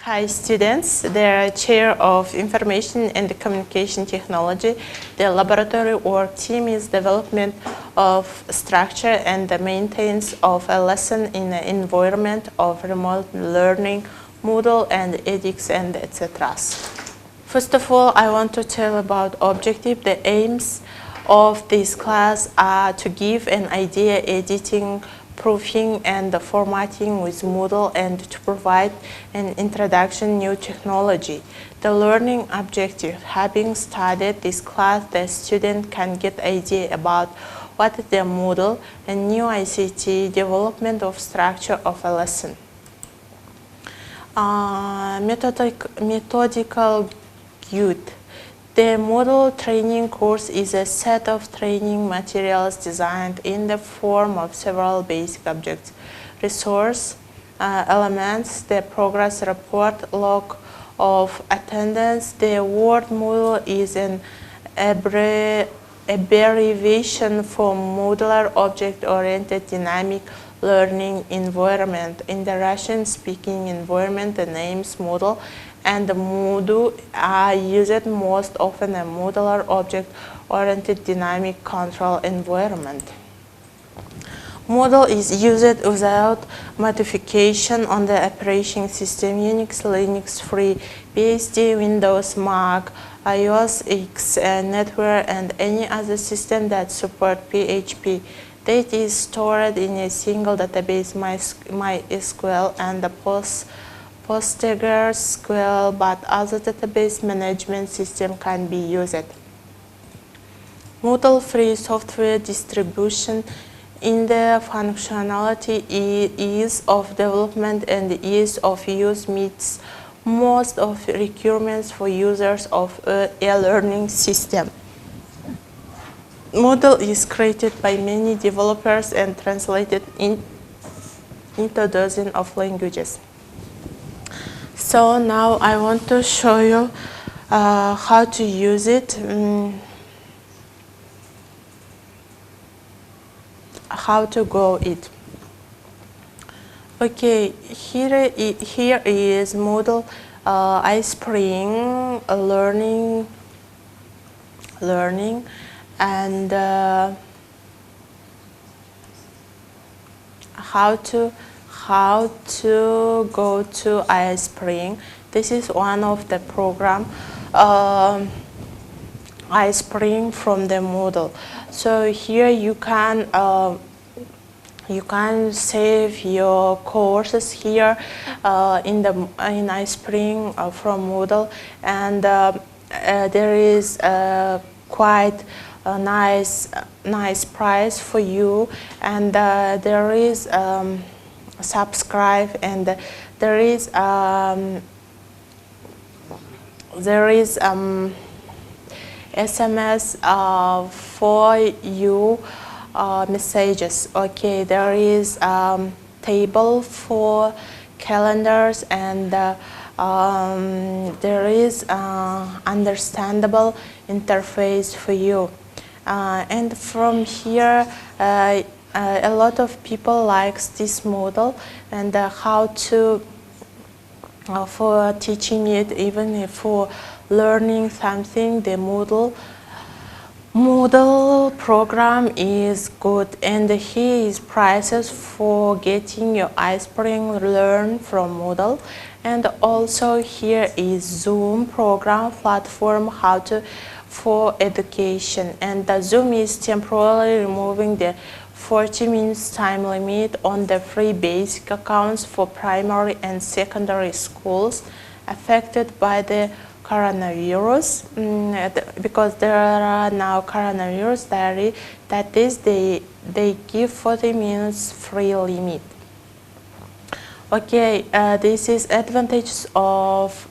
Hi students, the Chair of Information and Communication Technology. The laboratory work team is development of structure and the maintenance of a lesson in the environment of remote learning, Moodle and edX and etc. First of all, I want to tell about objective. The aims of this class are to give an idea editing, proofing and the formatting with Moodle and to provide an introduction new technology. The learning objective, having studied this class, the student can get idea about what is the Moodle and new ICT development of structure of a lesson. Methodical guide. The Moodle training course is a set of training materials designed in the form of several basic objects, resource elements, the progress report, log of attendance. The word Moodle is an abbreviation for Modular Object-Oriented Dynamic Learning Environment. In the Russian-speaking environment, the names Moodle and Moodle are used most often in a modular object-oriented dynamic control environment. Moodle is used without modification on the operating system Unix, Linux, Free, BSD, Windows, Mac, iOS X, NetWare, and any other system that support PHP. Data is stored in a single database, MySQL, and the PostgreSQL, but other database management system can be used. Moodle free software distribution in the functionality, ease of development and ease of use meets most of the requirements for users of a learning system. Moodle is created by many developers and translated into dozens of languages. So now I want to show you how to use it, how to go it. Okay, here is Moodle iSpring learning and how to go to iSpring. This is one of the program iSpring from the Moodle. So here you can save your courses here in iSpring from Moodle, and there is quite a nice price for you, and there is subscribe, and there is SMS for you messages. Okay, there is table for calendars, and there is understandable interface for you. And from here, a lot of people likes this Moodle, and how to for teaching it, even for learning something. The Moodle program is good, and here is prices for getting your iSpring learn from Moodle. And also here is Zoom program platform for education, and the Zoom is temporarily removing the 40 minutes time limit on the free basic accounts for primary and secondary schools affected by the coronavirus, because there are now coronavirus diary, that is they give 40 minutes free limit. Okay, this is advantages of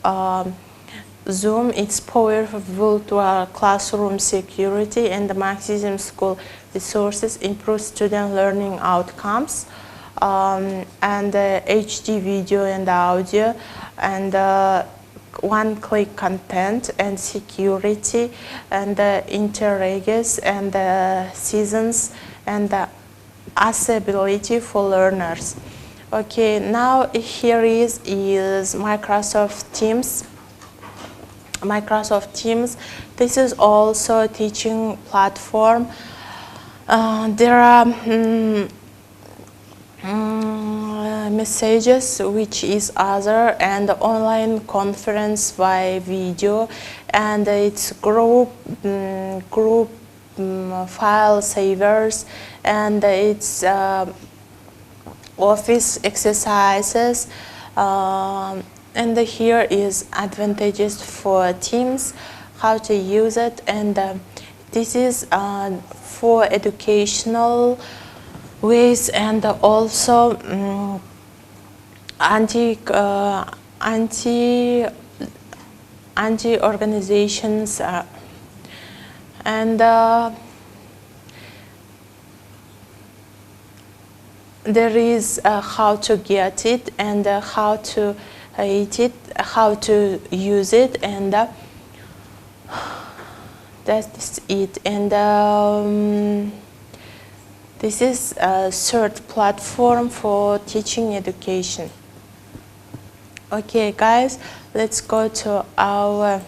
Zoom. It's powerful virtual classroom security and the maximum school resources, improve student learning outcomes, and HD video and audio, and one-click content and security, and interregs and seasons, and accessibility for learners. Okay, now here is Microsoft Teams. Microsoft Teams. This is also a teaching platform. There are messages, which is other, and online conference by video, and it's group file savers, and it's office exercises, and here is advantages for Teams, how to use it, and this is for educational ways, and also anti organizations, and there is how to get it, and how to eat it, how to use it, and that's it. And this is a third platform for teaching education. Okay, guys, let's go to our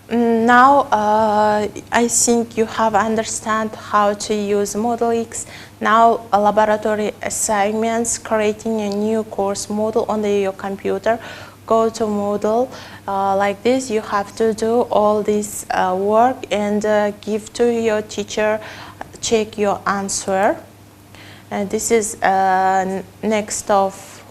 now. I think you have understand how to use Moodle X. Now, laboratory assignments, creating a new course Moodle on your computer. Go to Moodle like this. You have to do all this work and give to your teacher, check your answer. And this is next of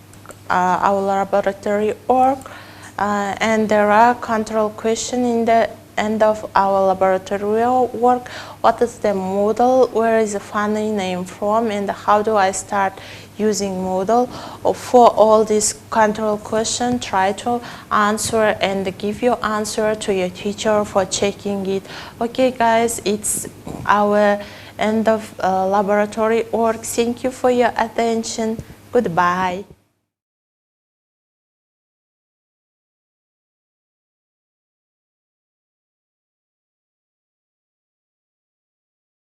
our laboratory work. And there are control questions in the end of our laboratory work. What is the Moodle? Where is the funny name from? And how do I start using Moodle? For all these control questions, try to answer and give your answer to your teacher for checking it. Okay, guys, it's our end of laboratory work. Thank you for your attention. Goodbye.